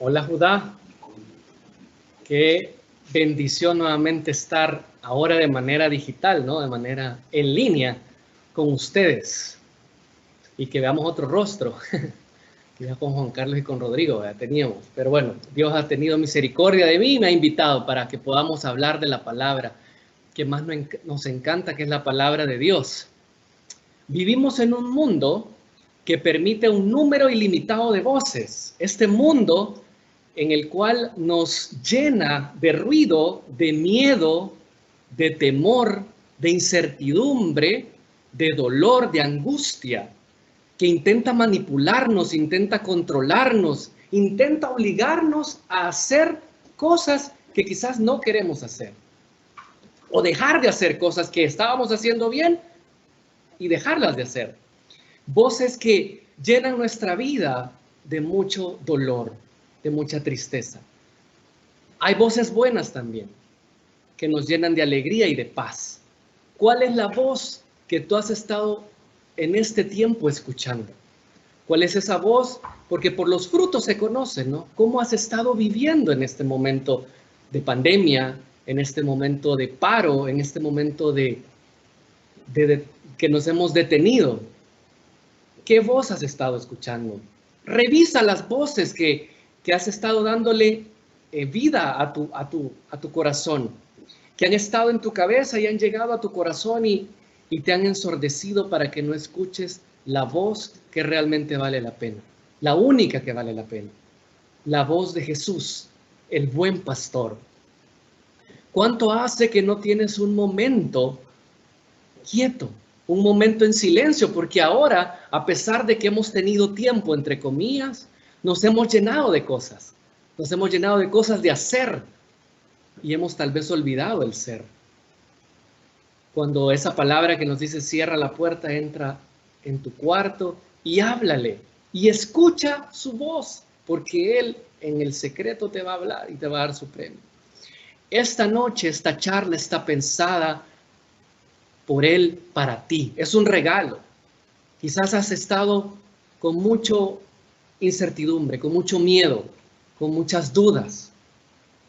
Hola Judá, qué bendición nuevamente estar ahora de manera digital, ¿no? De manera en línea con ustedes y que veamos otro rostro, que ya con Juan Carlos y con Rodrigo ya teníamos, pero bueno, Dios ha tenido misericordia de mí y me ha invitado para que podamos hablar de la palabra que más nos encanta, que es la palabra de Dios. Vivimos en un mundo que permite un número ilimitado de voces. Este mundo en el cual nos llena de ruido, de miedo, de temor, de incertidumbre, de dolor, de angustia, que intenta manipularnos, intenta controlarnos, intenta obligarnos a hacer cosas que quizás no queremos hacer, o dejar de hacer cosas que estábamos haciendo bien y dejarlas de hacer. Voces que llenan nuestra vida de mucho dolor, de mucha tristeza. Hay voces buenas también, que nos llenan de alegría y de paz. ¿Cuál es la voz que tú has estado en este tiempo escuchando? ¿Cuál es esa voz? Porque por los frutos se conoce, ¿no? ¿Cómo has estado viviendo en este momento de pandemia, en este momento de paro, en este momento de que nos hemos detenido? ¿Qué voz has estado escuchando? Revisa las voces que has estado dándole vida a tu corazón, que han estado en tu cabeza y han llegado a tu corazón y te han ensordecido para que no escuches la voz que realmente vale la pena, la única que vale la pena, la voz de Jesús, el buen pastor. ¿Cuánto hace que no tienes un momento quieto, un momento en silencio? Porque ahora, a pesar de que hemos tenido tiempo, entre comillas, nos hemos llenado de cosas. Nos hemos llenado de cosas de hacer y hemos tal vez olvidado el ser. Cuando esa palabra que nos dice cierra la puerta, entra en tu cuarto y háblale y escucha su voz, porque Él en el secreto te va a hablar y te va a dar su premio. Esta noche, esta charla está pensada por Él para ti. Es un regalo. Quizás has estado con mucha incertidumbre, con mucho miedo, con muchas dudas.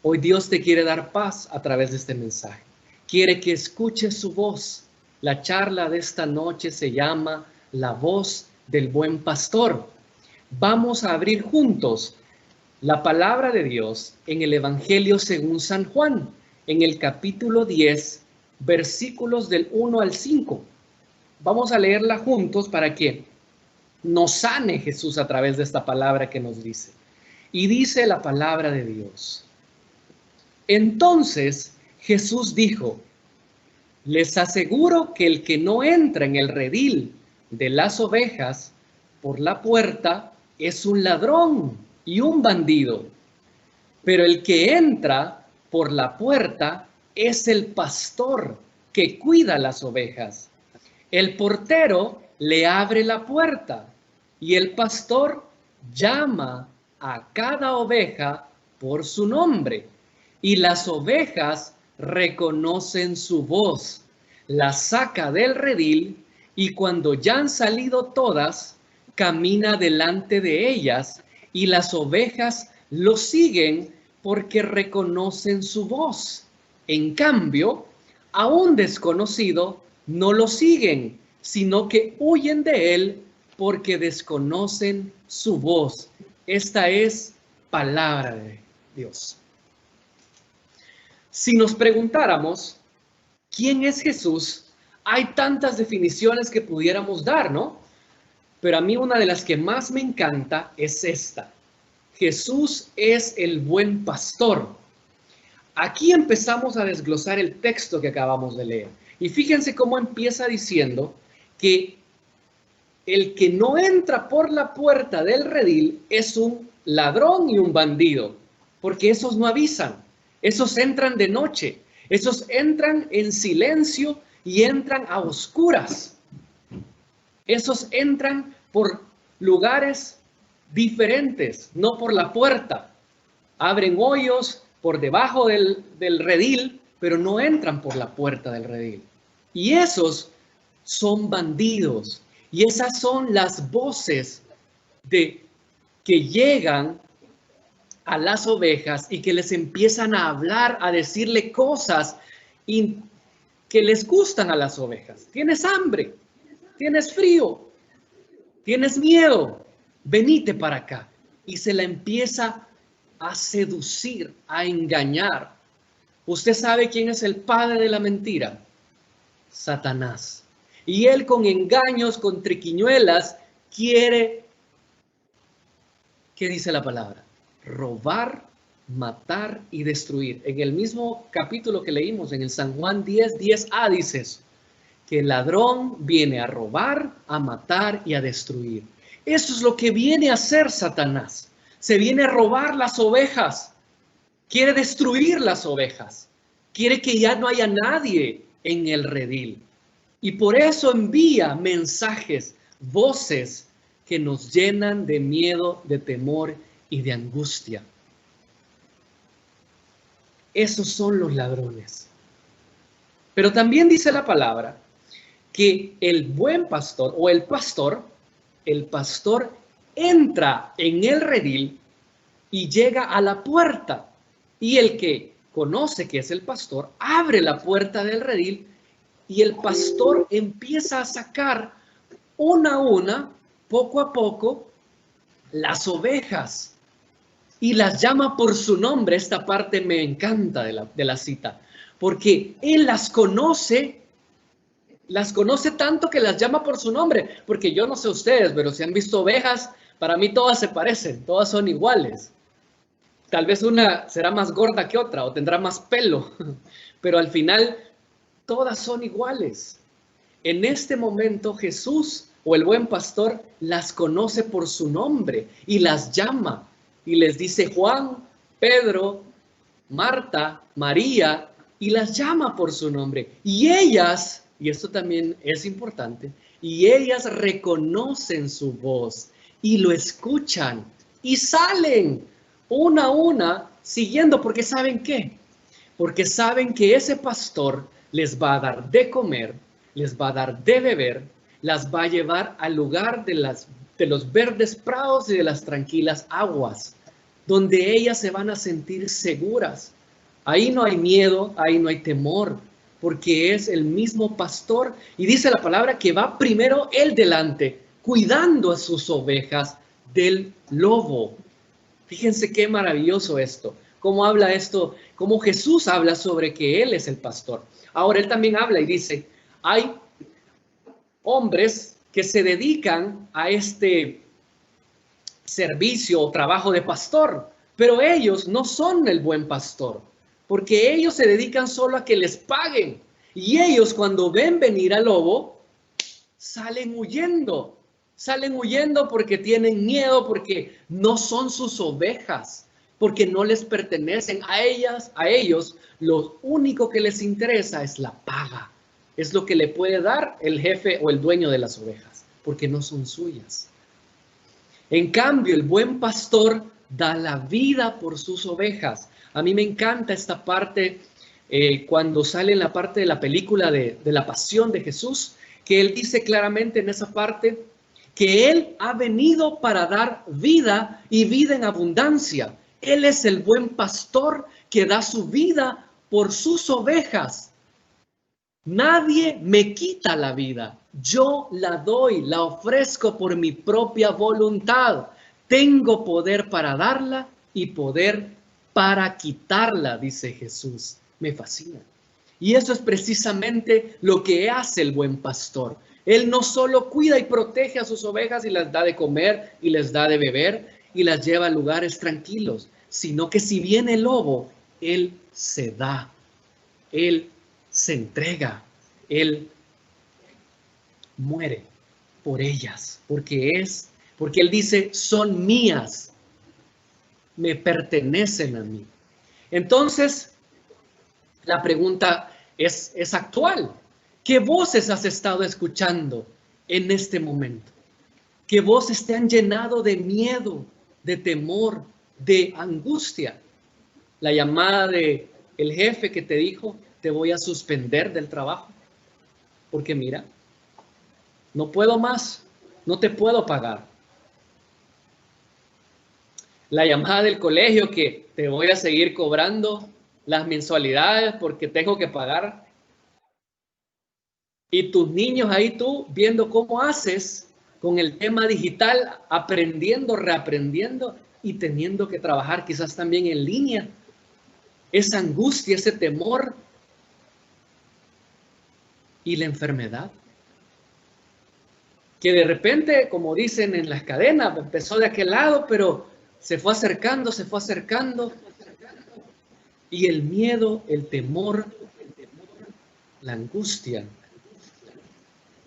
Hoy Dios te quiere dar paz a través de este mensaje. Quiere que escuches su voz. La charla de esta noche se llama La voz del buen pastor. Vamos a abrir juntos la palabra de Dios en el Evangelio según San Juan, en el capítulo 10, versículos del 1 al 5. Vamos a leerla juntos para que nos sane Jesús a través de esta palabra que nos dice. Y dice la palabra de Dios: entonces Jesús dijo: les aseguro que el que no entra en el redil de las ovejas por la puerta es un ladrón y un bandido. Pero el que entra por la puerta es el pastor que cuida las ovejas. El portero le abre la puerta y el pastor llama a cada oveja por su nombre y las ovejas reconocen su voz. La saca del redil y cuando ya han salido todas, camina delante de ellas y las ovejas lo siguen porque reconocen su voz. En cambio, a un desconocido no lo siguen, sino que huyen de él porque desconocen su voz. Esta es palabra de Dios. Si nos preguntáramos, ¿quién es Jesús? Hay tantas definiciones que pudiéramos dar, ¿no? Pero a mí una de las que más me encanta es esta. Jesús es el buen pastor. Aquí empezamos a desglosar el texto que acabamos de leer. Y fíjense cómo empieza diciendo que el que no entra por la puerta del redil es un ladrón y un bandido, porque esos no avisan, esos entran de noche, esos entran en silencio y entran a oscuras. Esos entran por lugares diferentes, no por la puerta. Abren hoyos por debajo del redil, pero no entran por la puerta del redil. Y esos son bandidos. Y esas son las voces que llegan a las ovejas y que les empiezan a hablar, a decirle cosas que les gustan a las ovejas. Tienes hambre, tienes frío, tienes miedo, venite para acá. Y se la empieza a seducir, a engañar. ¿Usted sabe quién es el padre de la mentira? Satanás. Y él con engaños, con triquiñuelas, quiere, ¿qué dice la palabra? Robar, matar y destruir. En el mismo capítulo que leímos, en el San Juan 10, 10a, dice eso, que el ladrón viene a robar, a matar y a destruir. Eso es lo que viene a hacer Satanás. Se viene a robar las ovejas. Quiere destruir las ovejas. Quiere que ya no haya nadie en el redil. Y por eso envía mensajes, voces que nos llenan de miedo, de temor y de angustia. Esos son los ladrones. Pero también dice la palabra que el buen pastor o el pastor entra en el redil y llega a la puerta. Y el que conoce que es el pastor abre la puerta del redil y el pastor empieza a sacar una a una, poco a poco, las ovejas y las llama por su nombre. Esta parte me encanta de la cita, porque él las conoce tanto que las llama por su nombre, porque yo no sé ustedes, pero si han visto ovejas, para mí todas se parecen, todas son iguales. Tal vez una será más gorda que otra o tendrá más pelo, pero al final todas son iguales. En este momento Jesús o el buen pastor las conoce por su nombre y las llama y les dice Juan, Pedro, Marta, María, y las llama por su nombre. Y ellas, y esto también es importante, y ellas reconocen su voz y lo escuchan y salen una a una siguiendo, porque ¿saben qué? Porque saben que ese pastor les va a dar de comer, les va a dar de beber, las va a llevar al lugar de los verdes prados y de las tranquilas aguas, donde ellas se van a sentir seguras. Ahí no hay miedo, ahí no hay temor, porque es el mismo pastor. Y dice la palabra que va primero él delante, cuidando a sus ovejas del lobo. Fíjense qué maravilloso esto. Cómo habla esto, cómo Jesús habla sobre que Él es el pastor. Ahora Él también habla y dice, hay hombres que se dedican a este servicio o trabajo de pastor, pero ellos no son el buen pastor, porque ellos se dedican solo a que les paguen. Y ellos cuando ven venir al lobo, salen huyendo porque tienen miedo, porque no son sus ovejas, porque no les pertenecen a ellas, a ellos. Lo único que les interesa es la paga, es lo que le puede dar el jefe o el dueño de las ovejas, porque no son suyas. En cambio, el buen pastor da la vida por sus ovejas. A mí me encanta esta parte cuando sale en la parte de la película de la pasión de Jesús, que él dice claramente en esa parte que él ha venido para dar vida y vida en abundancia. Él es el buen pastor que da su vida por sus ovejas. Nadie me quita la vida, yo la doy, la ofrezco por mi propia voluntad. Tengo poder para darla y poder para quitarla, dice Jesús. Me fascina. Y eso es precisamente lo que hace el buen pastor. Él no solo cuida y protege a sus ovejas y las da de comer y les da de beber y las lleva a lugares tranquilos, sino que si viene el lobo, él se da, él se entrega, él muere por ellas, porque él dice, son mías, me pertenecen a mí. Entonces, la pregunta es actual. ¿Qué voces has estado escuchando en este momento? ¿Qué voces te han llenado de miedo, de temor, de angustia? La llamada de el jefe que te dijo, te voy a suspender del trabajo, porque mira, no puedo más, no te puedo pagar. La llamada del colegio que te voy a seguir cobrando las mensualidades porque tengo que pagar. Y tus niños ahí tú viendo cómo haces con el tema digital, aprendiendo, reaprendiendo y teniendo que trabajar quizás también en línea. Esa angustia, ese temor y la enfermedad. Que de repente, como dicen en las cadenas, empezó de aquel lado, pero se fue acercando, se fue acercando. Y el miedo, el temor, la angustia,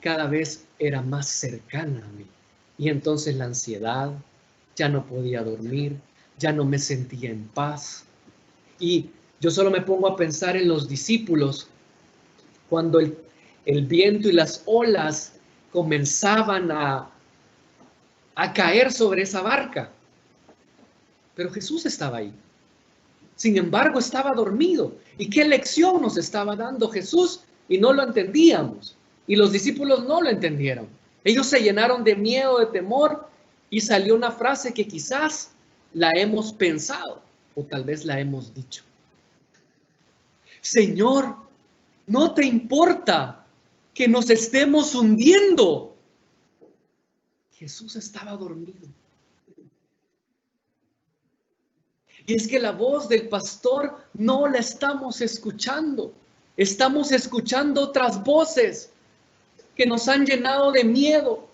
cada vez era más cercana a mí. Y entonces la ansiedad, ya no podía dormir, ya no me sentía en paz. Y yo solo me pongo a pensar en los discípulos cuando el viento y las olas comenzaban a caer sobre esa barca. Pero Jesús estaba ahí. Sin embargo, estaba dormido. ¿Y qué lección nos estaba dando Jesús? Y no lo entendíamos. Y los discípulos no lo entendieron. Ellos se llenaron de miedo, de temor, y salió una frase que quizás la hemos pensado o tal vez la hemos dicho. Señor, ¿no te importa que nos estemos hundiendo? Jesús estaba dormido. Y es que la voz del pastor no la estamos escuchando. Estamos escuchando otras voces que nos han llenado de miedo,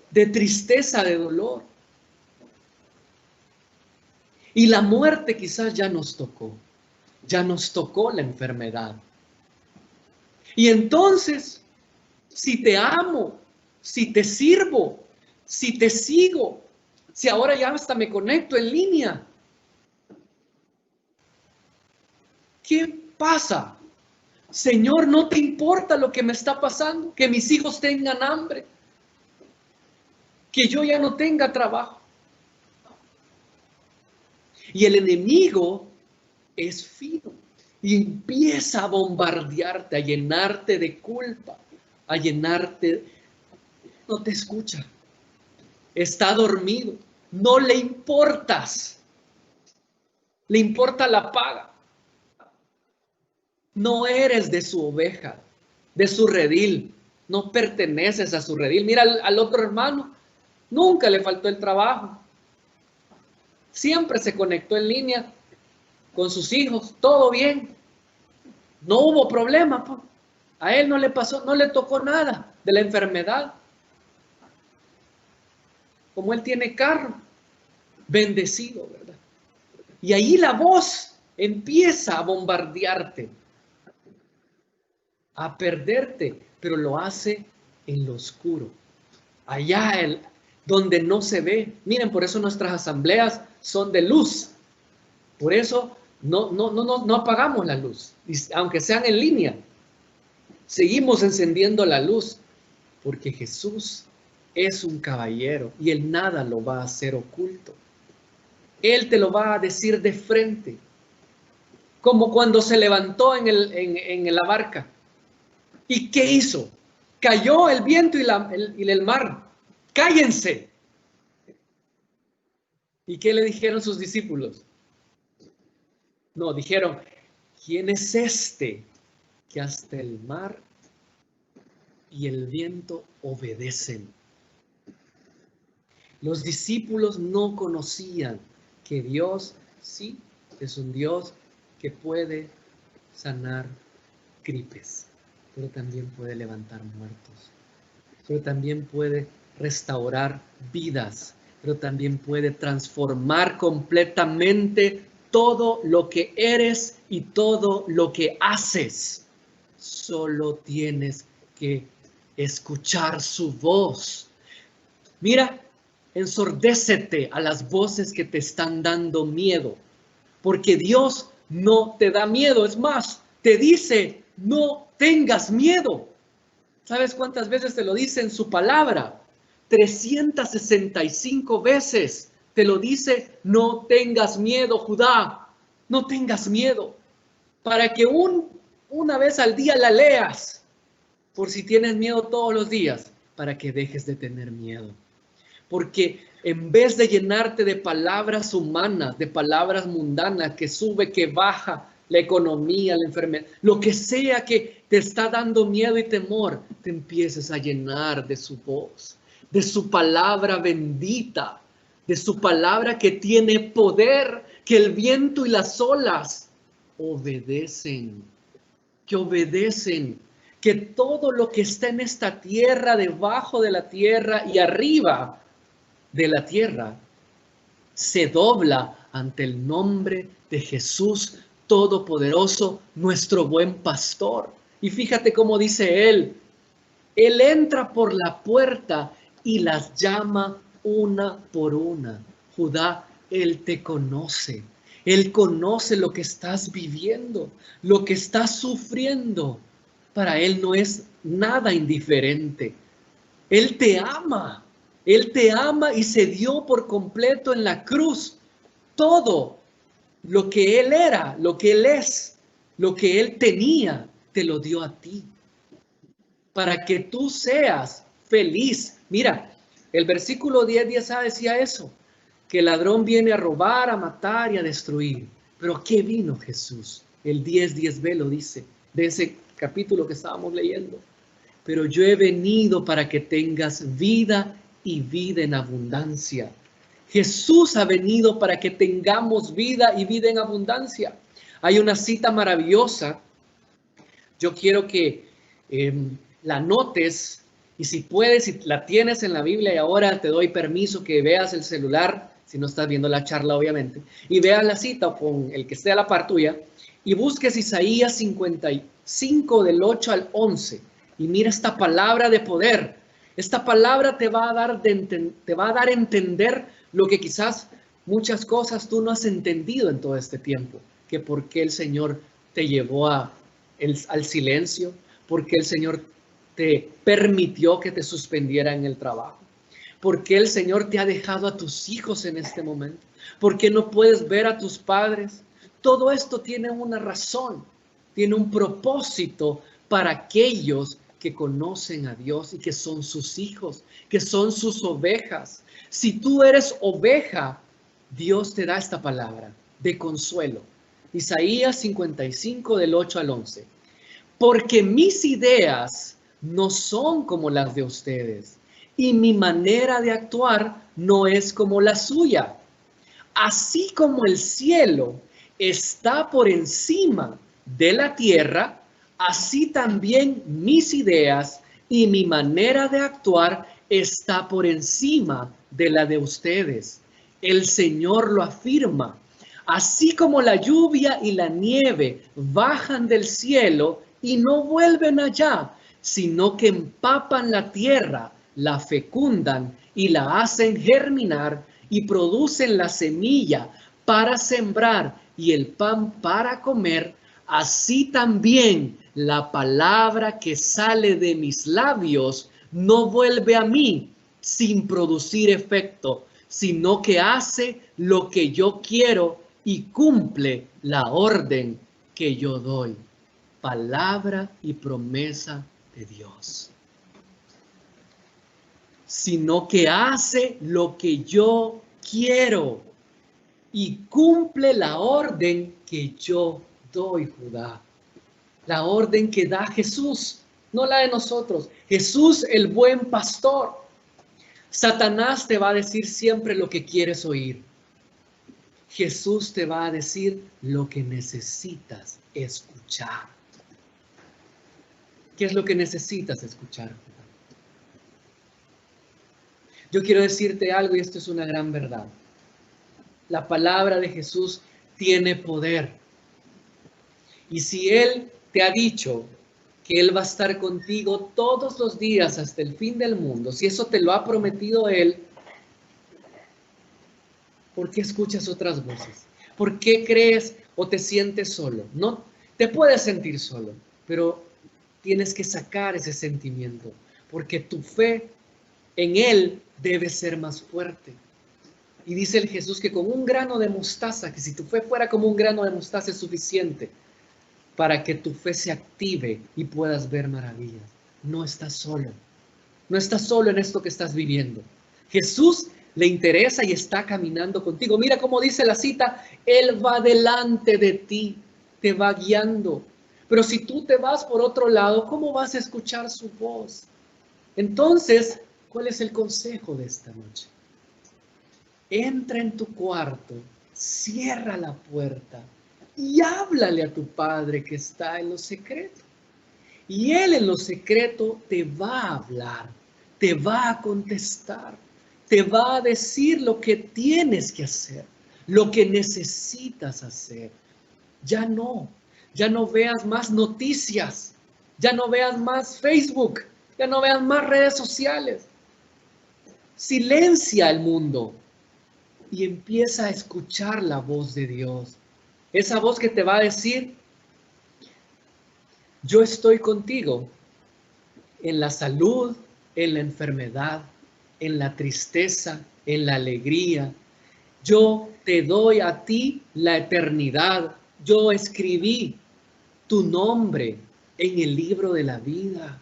de tristeza, de dolor. Y la muerte quizás ya nos tocó la enfermedad. Y entonces, si te amo, si te sirvo, si te sigo, si ahora ya hasta me conecto en línea, ¿qué pasa? Señor, ¿no te importa lo que me está pasando? Que mis hijos tengan hambre, que yo ya no tenga trabajo. Y el enemigo es fino y empieza a bombardearte, a llenarte de culpa, a llenarte. No te escucha. Está dormido. No le importas. Le importa la paga. No eres de su oveja, de su redil. No perteneces a su redil. Mira al otro hermano. Nunca le faltó el trabajo. Siempre se conectó en línea con sus hijos. Todo bien. No hubo problema. Pues. A él no le pasó, no le tocó nada de la enfermedad. Como él tiene carro, bendecido, ¿verdad? Y ahí la voz empieza a bombardearte, a perderte, pero lo hace en lo oscuro, allá donde no se ve. Miren, por eso nuestras asambleas son de luz. Por eso no apagamos la luz, aunque sean en línea. Seguimos encendiendo la luz, porque Jesús es un caballero y Él nada lo va a hacer oculto. Él te lo va a decir de frente, como cuando se levantó en la barca. ¿Y qué hizo? Cayó el viento y el mar. ¡Cállense! ¿Y qué le dijeron sus discípulos? No, dijeron, ¿quién es este que hasta el mar y el viento obedecen? Los discípulos no conocían que Dios sí es un Dios que puede sanar gripes, pero también puede levantar muertos, pero también puede restaurar vidas, pero también puede transformar completamente todo lo que eres y todo lo que haces. Solo tienes que escuchar su voz. Mira, ensordécete a las voces que te están dando miedo, porque Dios no te da miedo, es más, te dice, no tengas miedo. ¿Sabes cuántas veces te lo dice en su palabra? 365 veces te lo dice, no tengas miedo, Judá, no tengas miedo, para que una vez al día la leas, por si tienes miedo todos los días, para que dejes de tener miedo. Porque En vez de llenarte de palabras humanas, de palabras mundanas, que sube, que baja, la economía, la enfermedad, lo que sea que te está dando miedo y temor, te empieces a llenar de su voz, de su palabra bendita, de su palabra que tiene poder, que el viento y las olas obedecen, que obedecen, que todo lo que está en esta tierra, debajo de la tierra y arriba de la tierra, se dobla ante el nombre de Jesús Todopoderoso, nuestro buen pastor. Y fíjate cómo dice él entra por la puerta y las llama una por una. Judá, Él te conoce. Él conoce lo que estás viviendo, lo que estás sufriendo. Para Él no es nada indiferente. Él te ama. Él te ama y se dio por completo en la cruz todo lo que Él era, lo que Él es, lo que Él tenía, te lo dio a ti. Para que tú seas feliz. Mira, el versículo 10:10a decía eso, que el ladrón viene a robar, a matar y a destruir. Pero ¿qué vino Jesús? El 10:10b lo dice, de ese capítulo que estábamos leyendo. Pero yo he venido para que tengas vida y vida en abundancia. Jesús ha venido para que tengamos vida y vida en abundancia. Hay una cita maravillosa. Yo quiero que la notes y si puedes, si la tienes en la Biblia y ahora te doy permiso que veas el celular, si no estás viendo la charla obviamente, y veas la cita o con el que esté a la par tuya y busques Isaías 55 del 8 al 11 y mira esta palabra de poder. Esta palabra te va a dar a entender lo que quizás muchas cosas tú no has entendido en todo este tiempo, que por qué el Señor te llevó al silencio, porque el Señor te permitió que te suspendiera en el trabajo, porque el Señor te ha dejado a tus hijos en este momento, porque no puedes ver a tus padres. Todo esto tiene una razón, tiene un propósito para aquellos que conocen a Dios y que son sus hijos, que son sus ovejas. Si tú eres oveja, Dios te da esta palabra de consuelo. Isaías 55 del 8 al 11. Porque mis ideas no son como las de ustedes y mi manera de actuar no es como la suya. Así como el cielo está por encima de la tierra, así también mis ideas y mi manera de actuar está por encima de la de ustedes. El Señor lo afirma. Así como la lluvia y la nieve bajan del cielo y no vuelven allá, sino que empapan la tierra, la fecundan y la hacen germinar y producen la semilla para sembrar y el pan para comer, así también la palabra que sale de mis labios no vuelve a mí sin producir efecto, sino que hace lo que yo quiero y cumple la orden que yo doy. Palabra y promesa de Dios. Sino que hace lo que yo quiero y cumple la orden que yo doy, Judá. La orden que da Jesús, no la de nosotros. Jesús, el buen pastor. Satanás te va a decir siempre lo que quieres oír. Jesús te va a decir lo que necesitas escuchar. ¿Qué es lo que necesitas escuchar? Yo quiero decirte algo y esto es una gran verdad. La palabra de Jesús tiene poder. Y si Él te ha dicho que Él va a estar contigo todos los días hasta el fin del mundo, si eso te lo ha prometido Él, ¿por qué escuchas otras voces? ¿Por qué crees o te sientes solo? No, te puedes sentir solo, pero tienes que sacar ese sentimiento, porque tu fe en Él debe ser más fuerte. Y dice el Jesús que con un grano de mostaza, que si tu fe fuera como un grano de mostaza es suficiente para que tu fe se active y puedas ver maravillas. No estás solo. No estás solo en esto que estás viviendo. Jesús le interesa y está caminando contigo. Mira cómo dice la cita, Él va delante de ti, te va guiando. Pero si tú te vas por otro lado, ¿cómo vas a escuchar su voz? Entonces, ¿cuál es el consejo de esta noche? Entra en tu cuarto, cierra la puerta y háblale a tu Padre que está en lo secreto. Y Él en lo secreto te va a hablar, te va a contestar, te va a decir lo que tienes que hacer, lo que necesitas hacer. Ya no veas más noticias, ya no veas más Facebook, ya no veas más redes sociales. Silencia el mundo y empieza a escuchar la voz de Dios. Esa voz que te va a decir, yo estoy contigo en la salud, en la enfermedad, en la tristeza, en la alegría. Yo te doy a ti la eternidad. Yo escribí tu nombre en el libro de la vida.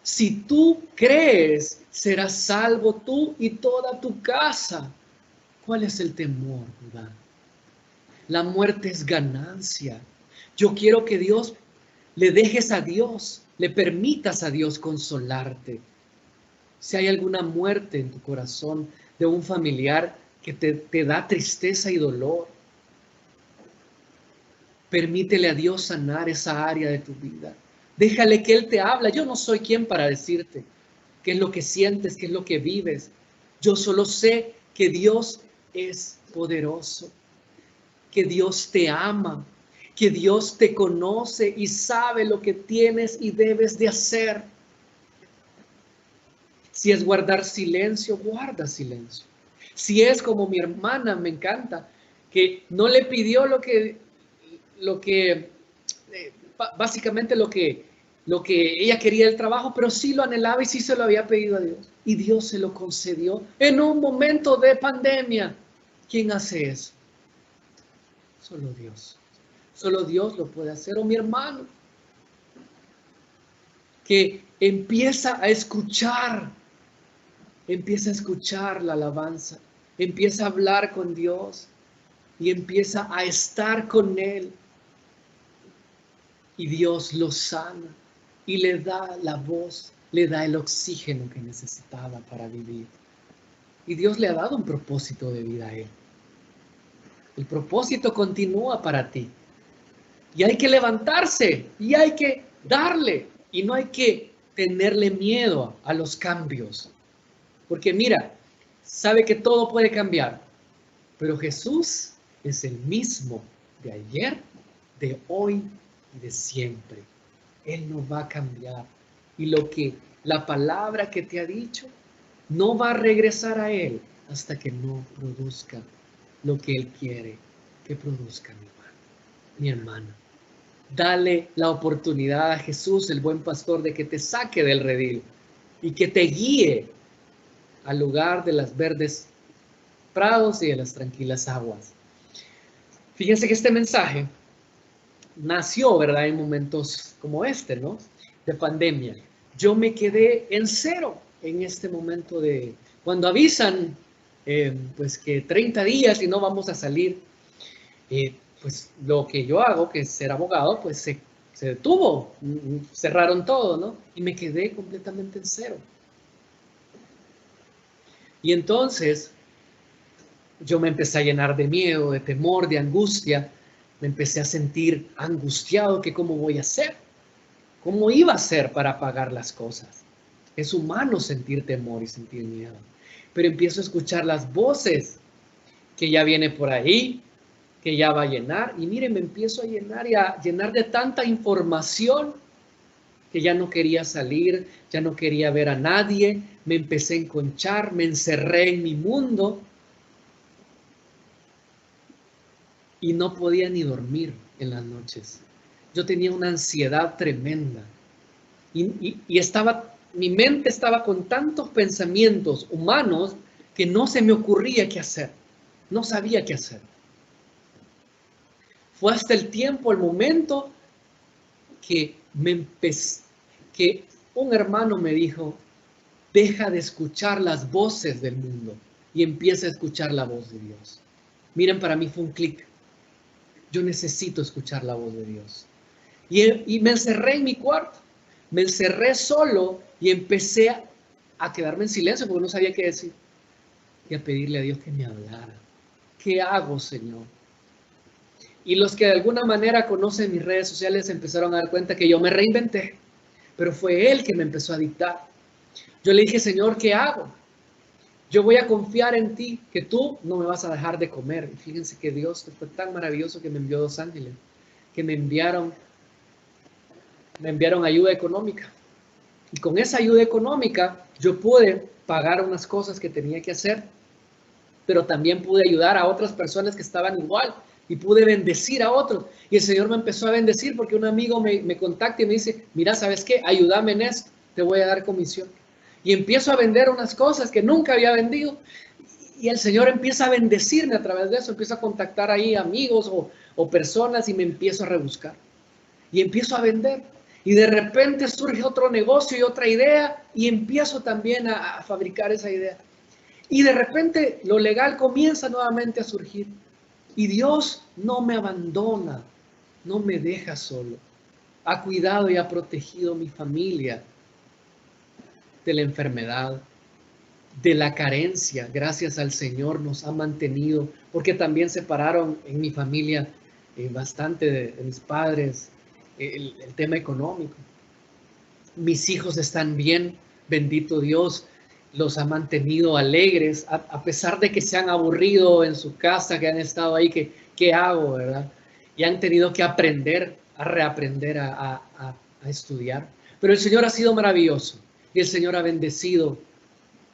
Si tú crees, serás salvo tú y toda tu casa. ¿Cuál es el temor, Judá? La muerte es ganancia. Yo quiero que Dios le dejes a Dios, le permitas a Dios consolarte. Si hay alguna muerte en tu corazón de un familiar que te da tristeza y dolor, permítele a Dios sanar esa área de tu vida. Déjale que Él te habla. Yo no soy quien para decirte qué es lo que sientes, qué es lo que vives. Yo solo sé que Dios es poderoso, que Dios te ama, que Dios te conoce y sabe lo que tienes y debes de hacer. Si es guardar silencio, guarda silencio. Si es como mi hermana, me encanta, que no le pidió básicamente lo que ella quería del trabajo, pero sí lo anhelaba y sí se lo había pedido a Dios. Y Dios se lo concedió en un momento de pandemia. ¿Quién hace eso? Solo Dios. Solo Dios lo puede hacer. O mi hermano, que empieza a escuchar la alabanza, empieza a hablar con Dios y empieza a estar con Él. Y Dios lo sana y le da la voz, le da el oxígeno que necesitaba para vivir. Y Dios le ha dado un propósito de vida a él. El propósito continúa para ti. Y hay que levantarse y hay que darle. Y no hay que tenerle miedo a los cambios. Porque mira, sabe que todo puede cambiar. Pero Jesús es el mismo de ayer, de hoy y de siempre. Él no va a cambiar. Y la palabra que te ha dicho no va a regresar a Él hasta que no produzca lo que Él quiere que produzca, mi hermano, mi hermana. Dale la oportunidad a Jesús, el buen pastor, de que te saque del redil y que te guíe al lugar de las verdes prados y de las tranquilas aguas. Fíjense que este mensaje nació, ¿verdad?, en momentos como este, ¿no?, de pandemia. Yo me quedé en cero en este momento de cuando avisan pues que 30 días y no vamos a salir. Pues lo que yo hago, que es ser abogado, pues se detuvo, cerraron todo, ¿no? Y me quedé completamente en cero. Y entonces yo me empecé a llenar de miedo, de temor, de angustia. Me empecé a sentir angustiado, que cómo voy a hacer, cómo iba a hacer para pagar las cosas. Es humano sentir temor y sentir miedo. Pero empiezo a escuchar las voces que ya viene por ahí, que ya va a llenar. Y miren, me empiezo a llenar y a llenar de tanta información que ya no quería salir, ya no quería ver a nadie. Me empecé a enconchar, me encerré en mi mundo y no podía ni dormir en las noches. Yo tenía una ansiedad tremenda y mi mente estaba con tantos pensamientos humanos que no se me ocurría qué hacer. No sabía qué hacer. Fue hasta el momento que que un hermano me dijo, deja de escuchar las voces del mundo, y empieza a escuchar la voz de Dios. Miren, para mí fue un clic. Yo necesito escuchar la voz de Dios. Y me encerré en mi cuarto. Me encerré solo y empecé a quedarme en silencio porque no sabía qué decir. Y a pedirle a Dios que me hablara. ¿Qué hago, Señor? Y los que de alguna manera conocen mis redes sociales empezaron a dar cuenta que yo me reinventé. Pero fue Él que me empezó a dictar. Yo le dije, Señor, ¿qué hago? Yo voy a confiar en ti, que tú no me vas a dejar de comer. Y fíjense que Dios fue tan maravilloso que me envió 2 ángeles, que me enviaron ayuda económica. Y con esa ayuda económica yo pude pagar unas cosas que tenía que hacer, pero también pude ayudar a otras personas que estaban igual y pude bendecir a otros. Y el Señor me empezó a bendecir porque un amigo me contacta y me dice, mira, ¿sabes qué? Ayúdame en esto, te voy a dar comisión. Y empiezo a vender unas cosas que nunca había vendido. Y el Señor empieza a bendecirme a través de eso. Empiezo a contactar ahí amigos o personas y me empiezo a rebuscar. Y empiezo a vender. Y de repente surge otro negocio y otra idea y empiezo también a fabricar esa idea. Y de repente lo legal comienza nuevamente a surgir. Y Dios no me abandona, no me deja solo. Ha cuidado y ha protegido mi familia de la enfermedad, de la carencia. Gracias al Señor nos ha mantenido, porque también separaron en mi familia bastante de mis padres el tema económico. Mis hijos están bien, bendito Dios, los ha mantenido alegres, a pesar de que se han aburrido en su casa, que han estado ahí, ¿qué hago, verdad? Y han tenido que aprender, a reaprender a estudiar. Pero el Señor ha sido maravilloso y el Señor ha bendecido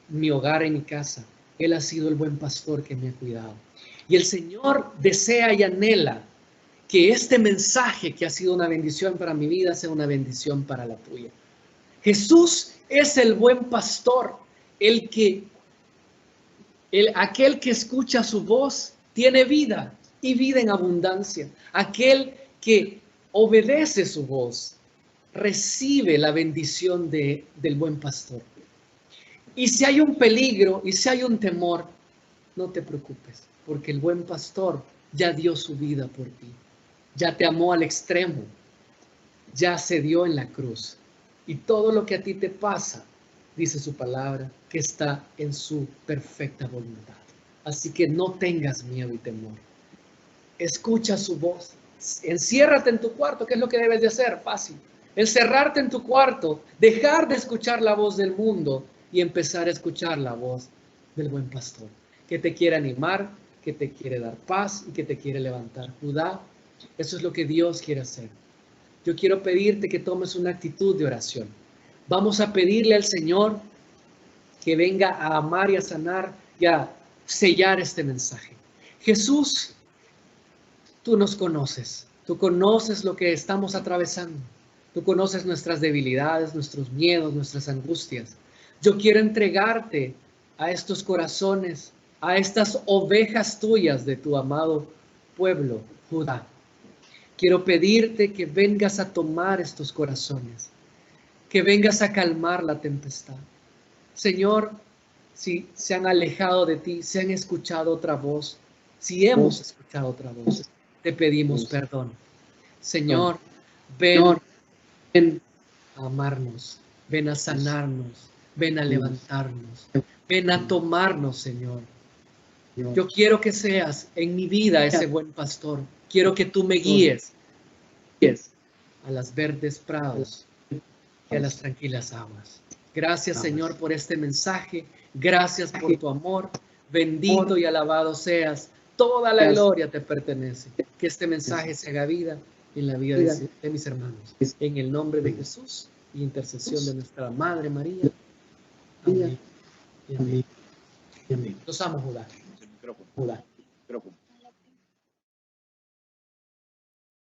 mi hogar y mi casa. Él ha sido el buen pastor que me ha cuidado. Y el Señor desea y anhela que este mensaje que ha sido una bendición para mi vida sea una bendición para la tuya. Jesús es el buen pastor, aquel que escucha su voz tiene vida y vida en abundancia. Aquel que obedece su voz recibe la bendición del buen pastor. Y si hay un peligro y si hay un temor, no te preocupes, porque el buen pastor ya dio su vida por ti, ya te amó al extremo, ya se dio en la cruz. Y todo lo que a ti te pasa, dice su palabra, que está en su perfecta voluntad. Así que no tengas miedo y temor. Escucha su voz. Enciérrate en tu cuarto. ¿Qué es lo que debes de hacer? Fácil. Encerrarte en tu cuarto, dejar de escuchar la voz del mundo y empezar a escuchar la voz del buen pastor, que te quiere animar, que te quiere dar paz y que te quiere levantar. Judá, eso es lo que Dios quiere hacer. Yo quiero pedirte que tomes una actitud de oración. Vamos a pedirle al Señor que venga a amar y a sanar y a sellar este mensaje. Jesús, tú nos conoces. Tú conoces lo que estamos atravesando. Tú conoces nuestras debilidades, nuestros miedos, nuestras angustias. Yo quiero entregarte a estos corazones, a estas ovejas tuyas de tu amado pueblo, Judá. Quiero pedirte que vengas a tomar estos corazones, que vengas a calmar la tempestad. Señor, si se han alejado de ti, si han escuchado otra voz, si hemos escuchado otra voz, te pedimos perdón. Señor, ven a amarnos, ven a sanarnos, ven a levantarnos, ven a tomarnos, Señor. Yo quiero que seas en mi vida ese buen pastor. Quiero que tú me guíes a las verdes prados y a las tranquilas aguas. Gracias, Señor, por este mensaje. Gracias por tu amor. Bendito y alabado seas. Toda la gloria te pertenece. Que este mensaje se haga vida en la vida de mis hermanos. En el nombre de Jesús y intercesión de nuestra Madre María. Amén. Amén. Amén. Los amo, Judá. Judá.